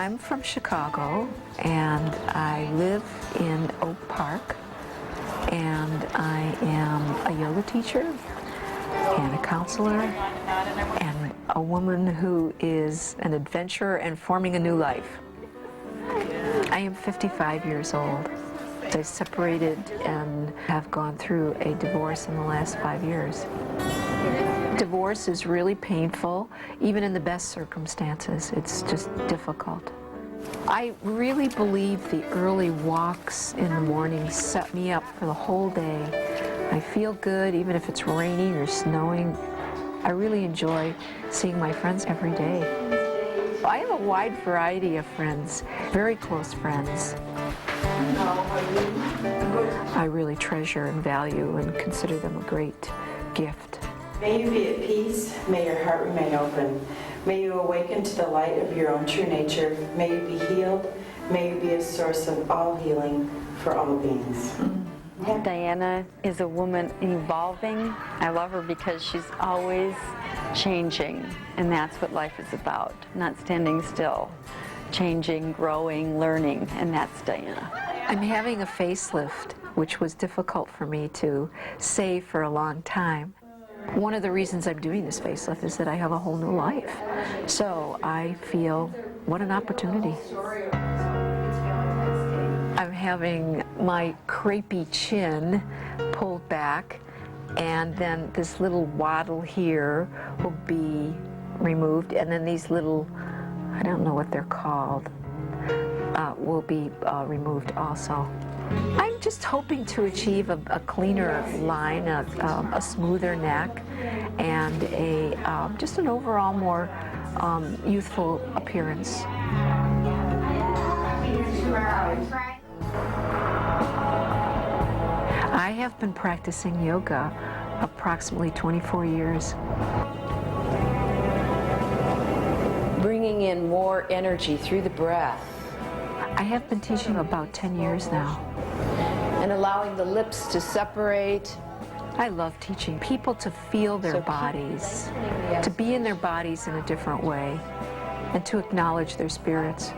I'm from Chicago, and I live in Oak Park, and I am a yoga teacher and a counselor and a woman who is an adventurer and forming a new life. I am 55 years old. I separated and have gone through a divorce in the last 5 years. Divorce is really painful, even in the best circumstances. It's just difficult. I really believe the early walks in the morning set me up for the whole day. I feel good, even if it's raining or snowing. I really enjoy seeing my friends every day. I have a wide variety of friends, very close friends. I really treasure and value and consider them a great gift. May you be at peace. May your heart remain open. May you awaken to the light of your own true nature. May you be healed. May you be a source of all healing for all beings. Diana is a woman evolving. I love her because she's always changing, and that's what life is about, not standing still. Changing, growing, learning, and that's Diana. I'm having a facelift, which was difficult for me to say for a long time. One of the reasons I'm doing this facelift is that I have a whole new life. So I feel, what an opportunity. I'm having my crepey chin pulled back, and then this little waddle here will be removed, and then these little, I don't know what they're called, will be removed also. I'm just hoping to achieve a cleaner line, a smoother neck, and just an overall more youthful appearance. I have been practicing yoga approximately 24 years. Bringing in more energy through the breath. I have been teaching about 10 years now. And allowing the lips to separate. I love teaching people to feel their bodies, to be in their bodies in a different way, and to acknowledge their spirits.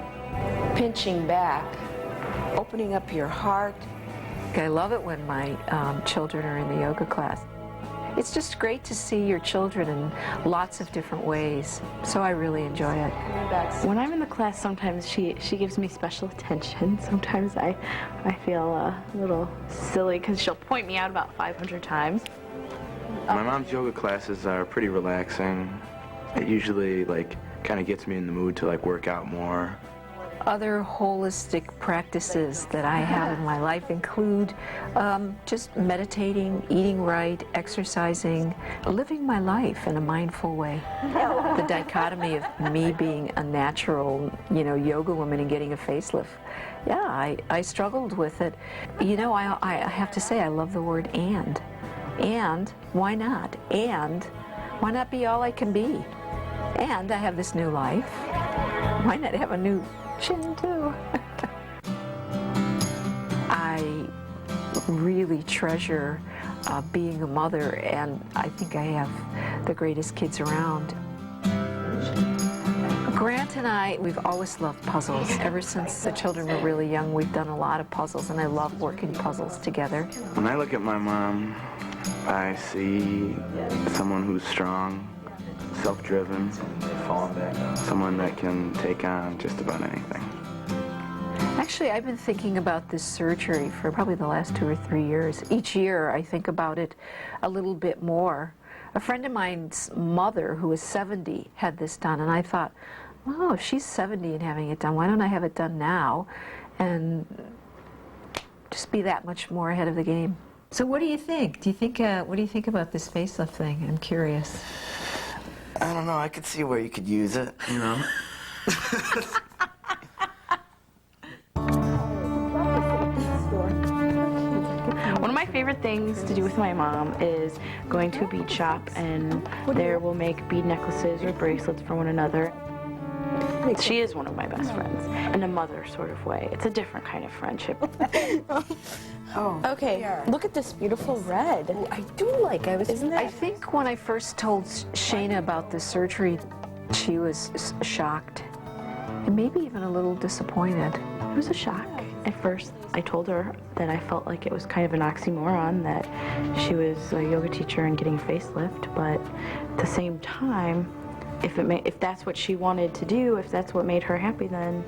Pinching back, opening up your heart. I love it when my children are in the yoga class. It's just great to see your children in lots of different ways, so I really enjoy it. When I'm in the class, sometimes she gives me special attention. Sometimes I feel a little silly because she'll point me out about 500 times. My mom's yoga classes are pretty relaxing. It usually kind of gets me in the mood to work out more. Other holistic practices that I have in my life include just meditating, eating right, exercising, living my life in a mindful way. The dichotomy of me being a natural, yoga woman and getting a facelift. Yeah, I struggled with it. I have to say I love the word and. And why not? And why not be all I can be? And I have this new life. Why not have a new chin too? I really treasure being a mother, and I think I have the greatest kids around. Grant and I, we've always loved puzzles. Ever since the children were really young, we've done a lot of puzzles, and I love working puzzles together. When I look at my mom, I see someone who's strong, self-driven, someone that can take on just about anything. Actually, I've been thinking about this surgery for probably the last 2 or 3 years. Each year, I think about it a little bit more. A friend of mine's mother, who was 70, had this done, and I thought, oh, if she's 70 and having it done, why don't I have it done now and just be that much more ahead of the game? So what do you think? What do you think about this facelift thing? I'm curious. I don't know, I could see where you could use it, One of my favorite things to do with my mom is going to a bead shop, and there we'll make bead necklaces or bracelets for one another. She is one of my best friends, in a mother sort of way. It's a different kind of friendship. Oh, okay, look at this beautiful red. Oh, I do like. Isn't that? I think when I first told Shayna about the surgery, she was shocked. and maybe even a little disappointed. It was a shock. At first, I told her that I felt like it was kind of an oxymoron that she was a yoga teacher and getting a facelift, but at the same time, if that's what she wanted to do, if that's what made her happy, then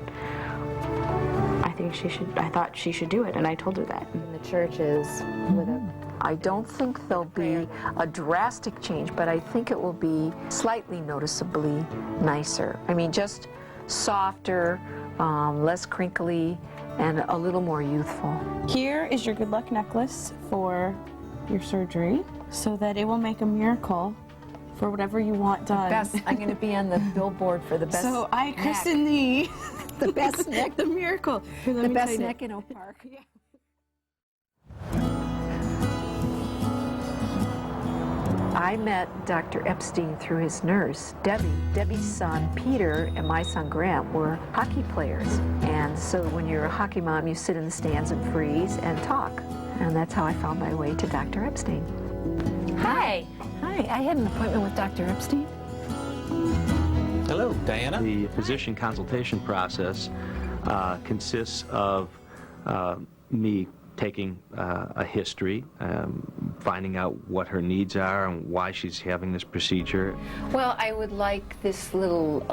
I thought she should do it, and I told her that. And the church is with a... I don't think there'll be a drastic change, but I think it will be slightly noticeably nicer. I mean, just softer, less crinkly, and a little more youthful. Here is your good luck necklace for your surgery, so that it will make a miracle for whatever you want done. I'm going to be on the billboard for the best. So I neck. christen the The best neck. the miracle. Here, let The me best tighten it. neck in Oak Park. I met Dr. Epstein through his nurse, Debbie. Debbie's son, Peter, and my son, Grant, were hockey players. And so when you're a hockey mom, you sit in the stands and freeze and talk. And that's how I found my way to Dr. Epstein. Hi. Hi, I had an appointment with Dr. Epstein. Hello, Diana. The physician consultation process consists of me taking a history, finding out what her needs are and why she's having this procedure. Well, I would like this little,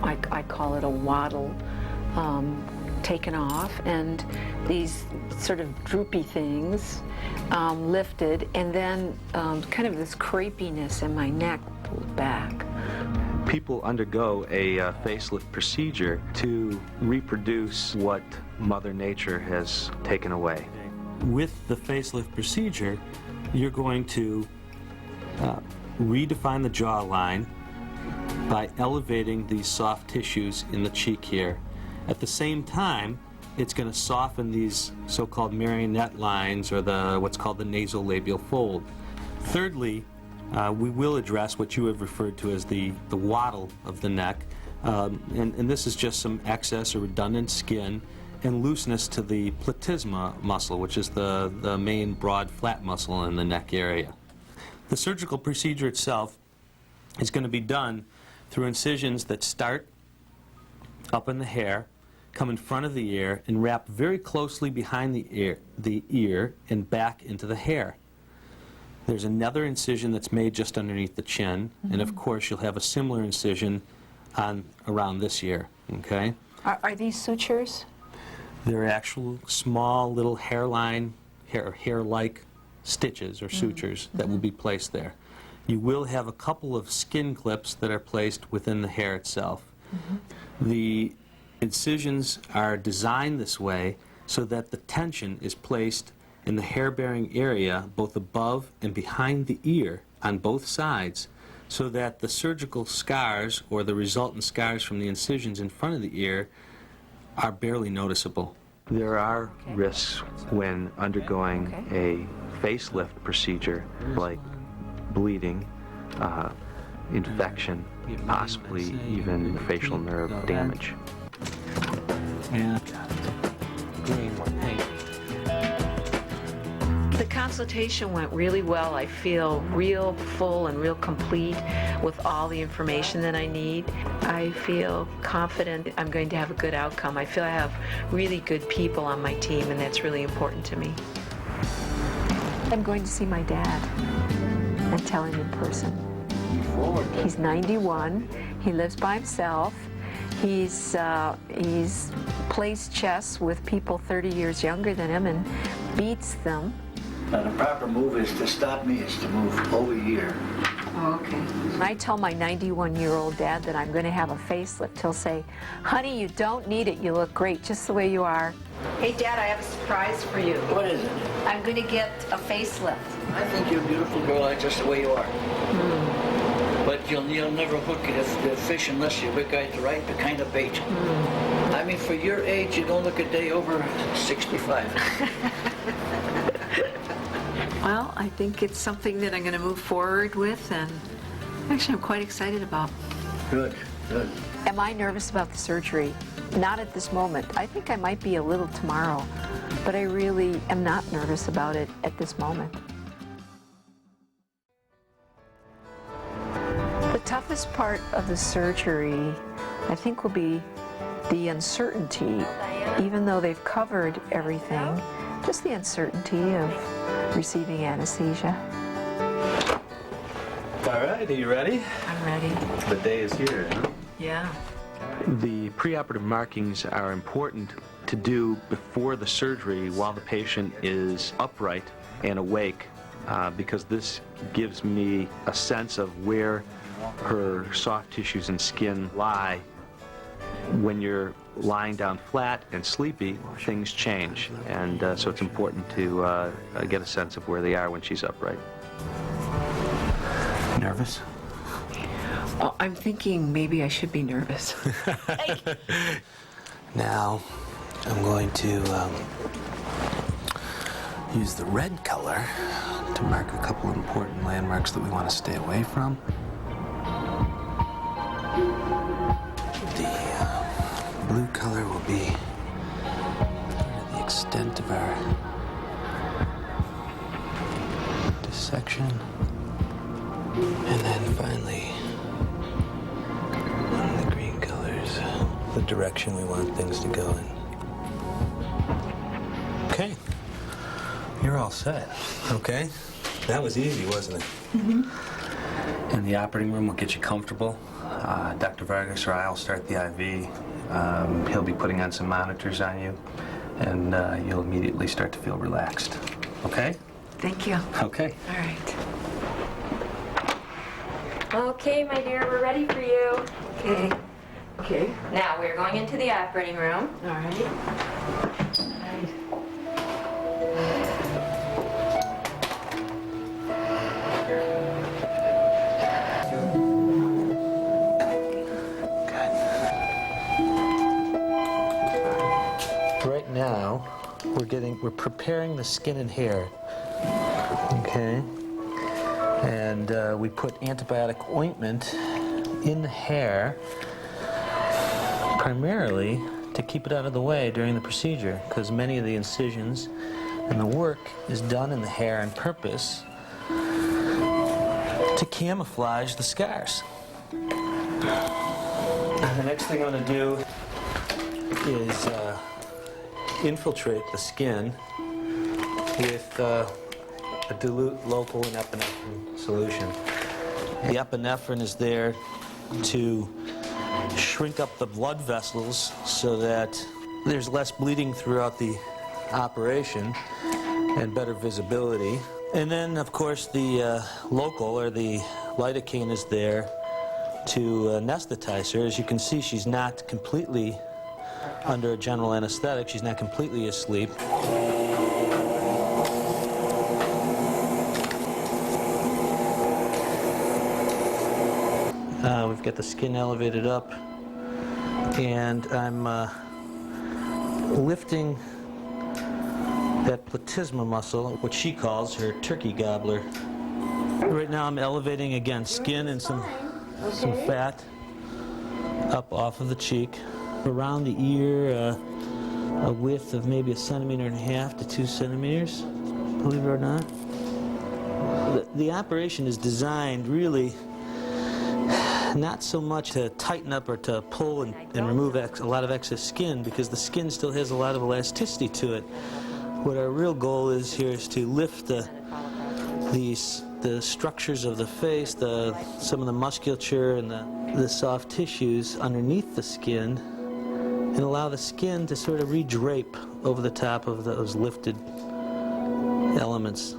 I call it a waddle, taken off, and these sort of droopy things lifted, and then kind of this crepiness in my neck pulled back. People undergo a facelift procedure to reproduce what Mother Nature has taken away. With the facelift procedure, you're going to redefine the jawline by elevating these soft tissues in the cheek here. At the same time, it's going to soften these so-called marionette lines, or what's called the nasolabial fold. Thirdly, we will address what you have referred to as the waddle of the neck, and this is just some excess or redundant skin and looseness to the platysma muscle, which is the main broad flat muscle in the neck area. The surgical procedure itself is going to be done through incisions that start up in the hair, come in front of the ear, and wrap very closely behind the ear and back into the hair. There's another incision that's made just underneath the chin, and of course you'll have a similar incision around this ear, okay? Are these sutures? They're actual small little hair-like stitches or sutures that will be placed there. You will have a couple of skin clips that are placed within the hair itself. The incisions are designed this way so that the tension is placed in the hair-bearing area, both above and behind the ear on both sides, so that the surgical scars or the resultant scars from the incisions in front of the ear are barely noticeable. There are risks when undergoing a facelift procedure, like bleeding, infection, possibly even facial nerve damage. And green one, pink. The consultation went really well. I feel real full and real complete with all the information that I need. I feel confident I'm going to have a good outcome. I feel I have really good people on my team, and that's really important to me. I'm going to see my dad and tell him in person. He's 91. He lives by himself. He's plays chess with people 30 years younger than him and beats them. Now, the proper move is to stop me is to move over here. Oh, okay. When I tell my 91-year-old dad that I'm going to have a facelift, he'll say, "Honey, you don't need it. You look great just the way you are." Hey, Dad, I have a surprise for you. What is it? I'm going to get a facelift. I think you're a beautiful girl just the way you are. But you'll never hook the fish unless you hook out the kind of bait. I mean, for your age, you don't look a day over 65. Well, I think it's something that I'm going to move forward with, and actually I'm quite excited about. Good, good. Am I nervous about the surgery? Not at this moment. I think I might be a little tomorrow, but I really am not nervous about it at this moment. The toughest part of the surgery, I think, will be the uncertainty, even though they've covered everything, just the uncertainty of receiving anesthesia. All right, are you ready? I'm ready. The day is here, huh? Yeah. The preoperative markings are important to do before the surgery while the patient is upright and awake, because this gives me a sense of where her soft tissues and skin lie. When you're lying down flat and sleepy, things change, and so it's important to get a sense of where they are when she's upright. Nervous? Oh, I'm thinking maybe I should be nervous. Now, I'm going to use the red color to mark a couple of important landmarks that we want to stay away from. The blue color will be the extent of our dissection. And then finally, the green colors, the direction we want things to go in. Okay, you're all set. Okay, that was easy, wasn't it? Mm-hmm. In the operating room, we'll get you comfortable. Dr. Vargas or I will start the IV. He'll be putting on some monitors on you, and you'll immediately start to feel relaxed. Okay? Thank you. Okay. All right. Okay, my dear, we're ready for you. Okay. Okay. Now, we're going into the operating room. All right. Right now, we're preparing the skin and hair. Okay. And we put antibiotic ointment in the hair primarily to keep it out of the way during the procedure, because many of the incisions and the work is done in the hair on purpose to camouflage the scars. The next thing I'm going to do is infiltrate the skin with a dilute local and epinephrine solution. The epinephrine is there to shrink up the blood vessels so that there's less bleeding throughout the operation and better visibility. And then, of course, the local or the lidocaine is there to anesthetize her. As you can see, she's not completely under a general anesthetic. She's not completely asleep. We've got the skin elevated up, and I'm lifting that platysma muscle, what she calls her turkey gobbler. Right now I'm elevating again skin and some fat up off of the cheek. Around the ear, a width of maybe 1.5 centimeters to 2 centimeters, believe it or not. The operation is designed really not so much to tighten up or to pull and remove a lot of excess skin, because the skin still has a lot of elasticity to it. What our real goal is here is to lift the structures of the face, some of the musculature and the soft tissues underneath the skin, and allow the skin to sort of re-drape over the top of those lifted elements.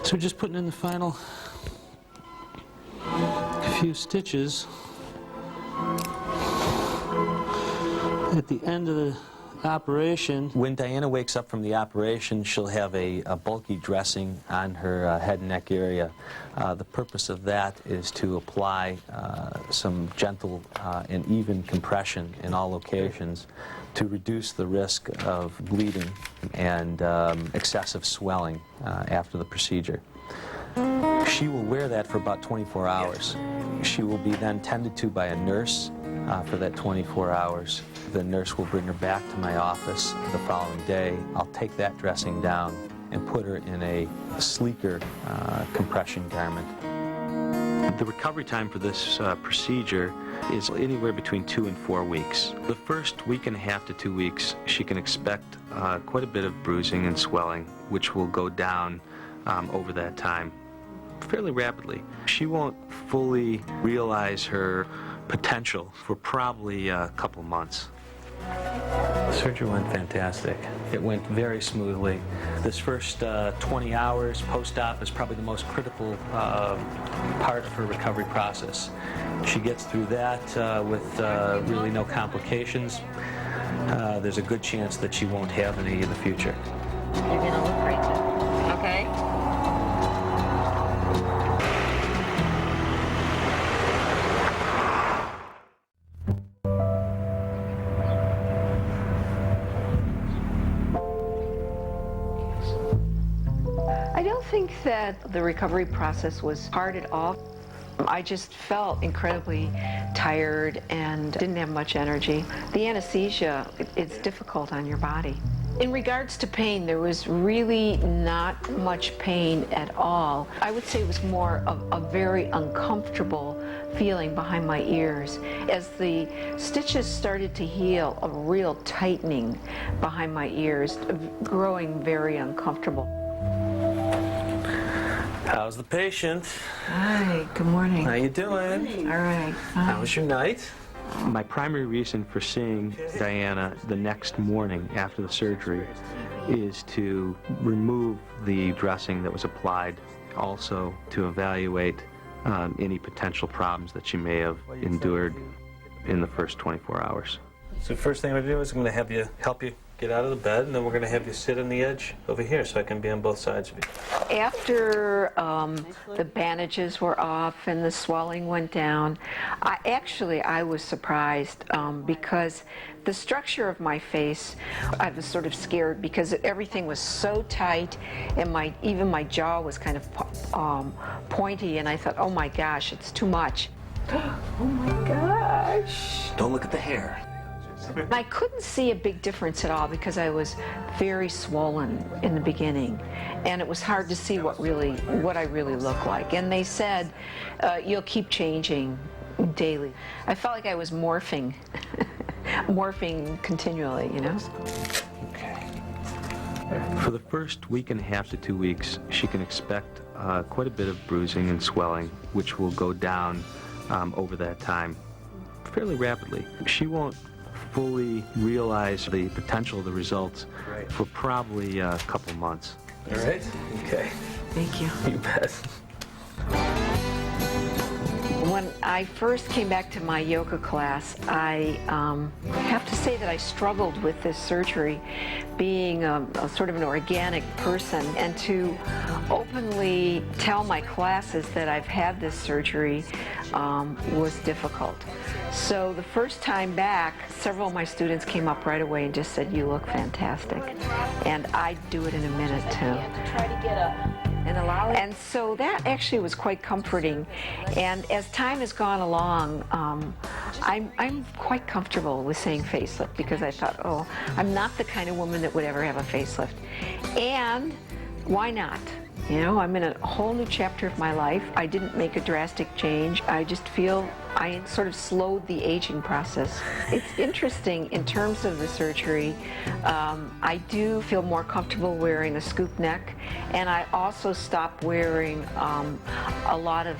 So we're just putting in the final few stitches. At the end of the operation, when Diana wakes up from the operation, she'll have a bulky dressing on her head and neck area. The purpose of that is to apply some gentle and even compression in all locations to reduce the risk of bleeding and excessive swelling after the procedure. She will wear that for about 24 hours. She will be then tended to by a nurse for that 24 hours. The nurse will bring her back to my office the following day. I'll take that dressing down and put her in a sleeker compression garment. The recovery time for this procedure is anywhere between 2 and 4 weeks. The first week and a half to 2 weeks, she can expect quite a bit of bruising and swelling, which will go down over that time fairly rapidly. She won't fully realize her potential for probably a couple months. The surgery went fantastic. It went very smoothly. This first 20 hours post-op is probably the most critical part of her recovery process. She gets through that with really no complications. There's a good chance that she won't have any in the future. You're gonna look right there. Okay? I don't think that the recovery process was hard at all. I just felt incredibly tired and didn't have much energy. The anesthesia, it's difficult on your body. In regards to pain, there was really not much pain at all. I would say it was more of a very uncomfortable feeling behind my ears. As the stitches started to heal, a real tightening behind my ears, growing very uncomfortable. How's the patient? Hi, good morning. How you doing? All right. How was your night? My primary reason for seeing Diana the next morning after the surgery is to remove the dressing that was applied, also to evaluate any potential problems that she may have endured in the first 24 hours. So first thing we're going to do is I'm going to help you get out of the bed, and then we're going to have you sit on the edge over here so I can be on both sides of you. After the bandages were off and the swelling went down, I was surprised because the structure of my face, I was sort of scared because everything was so tight and even my jaw was kind of pointy, and I thought, oh my gosh, it's too much. Oh my gosh. Don't look at the hair. I couldn't see a big difference at all because I was very swollen in the beginning, and it was hard to see what I really look like. And they said, you'll keep changing daily. I felt like I was morphing, morphing continually, you know? Okay. For the first week and a half to 2 weeks, she can expect quite a bit of bruising and swelling, which will go down over that time fairly rapidly. She won't fully realize the potential of the results for probably a couple months. All right? Okay. Thank you. You bet. When I first came back to my yoga class, I have to say that I struggled with this surgery, being a sort of an organic person, and to openly tell my classes that I've had this surgery was difficult. So the first time back, several of my students came up right away and just said, "You look fantastic." And I'd do it in a minute too. And so that actually was quite comforting. And as time has gone along, I'm quite comfortable with saying facelift because I thought, oh, I'm not the kind of woman that would ever have a facelift. And why not? You know, I'm in a whole new chapter of my life. I didn't make a drastic change. I just feel I sort of slowed the aging process. It's interesting in terms of the surgery. I do feel more comfortable wearing a scoop neck, and I also stopped wearing a lot of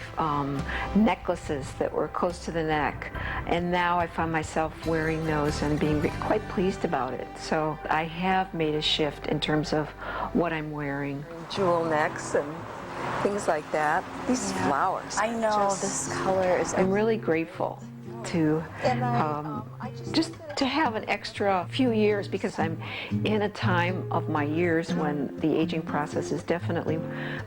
necklaces that were close to the neck. And now I find myself wearing those and being quite pleased about it. So I have made a shift in terms of what I'm wearing. Jewel necks and things like that. These flowers. I know, this color is... I'm really grateful to just to have an extra few years because I'm in a time of my years when the aging process is definitely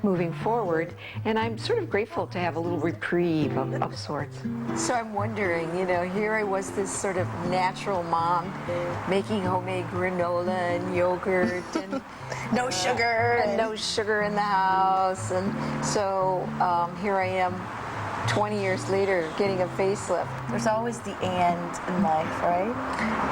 moving forward, and I'm sort of grateful to have a little reprieve of sorts. So I'm wondering, you know, here I was, this sort of natural mom making homemade granola and yogurt and no sugar. And no sugar in the house. And so here I am 20 years later getting a facelift. There's always the and in life, right?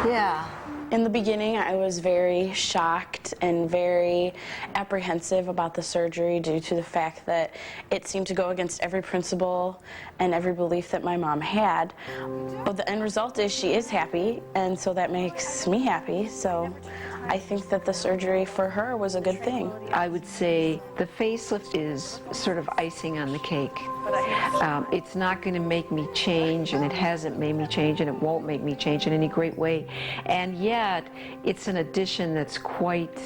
Yeah. In the beginning, I was very shocked and very apprehensive about the surgery due to the fact that it seemed to go against every principle and every belief that my mom had. But the end result is she is happy, and so that makes me happy. So I think that the surgery for her was a good thing. I would say the facelift is sort of icing on the cake. It's not going to make me change, and it hasn't made me change, and it won't make me change in any great way. And yet, it's an addition that's quite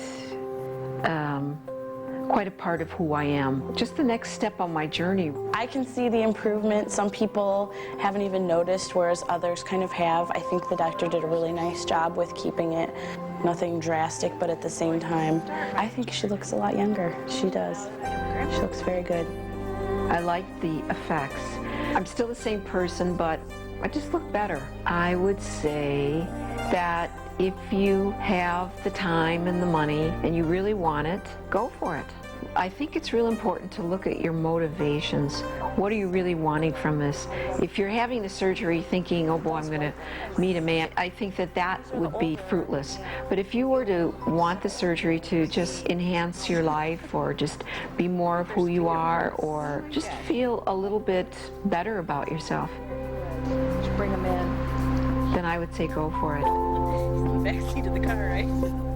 a part of who I am. Just the next step on my journey. I can see the improvement. Some people haven't even noticed, whereas others kind of have. I think the doctor did a really nice job with keeping it nothing drastic, but at the same time, I think she looks a lot younger. She does. She looks very good. I like the effects. I'm still the same person, but I just look better. I would say that if you have the time and the money and you really want it, go for it. I think it's real important to look at your motivations. What are you really wanting from this? If you're having the surgery thinking, oh boy, I'm going to meet a man, I think that that would be fruitless. But if you were to want the surgery to just enhance your life or just be more of who you are or just feel a little bit better about yourself, Just bring them in. then I would say go for it. In the back seat of the car, right?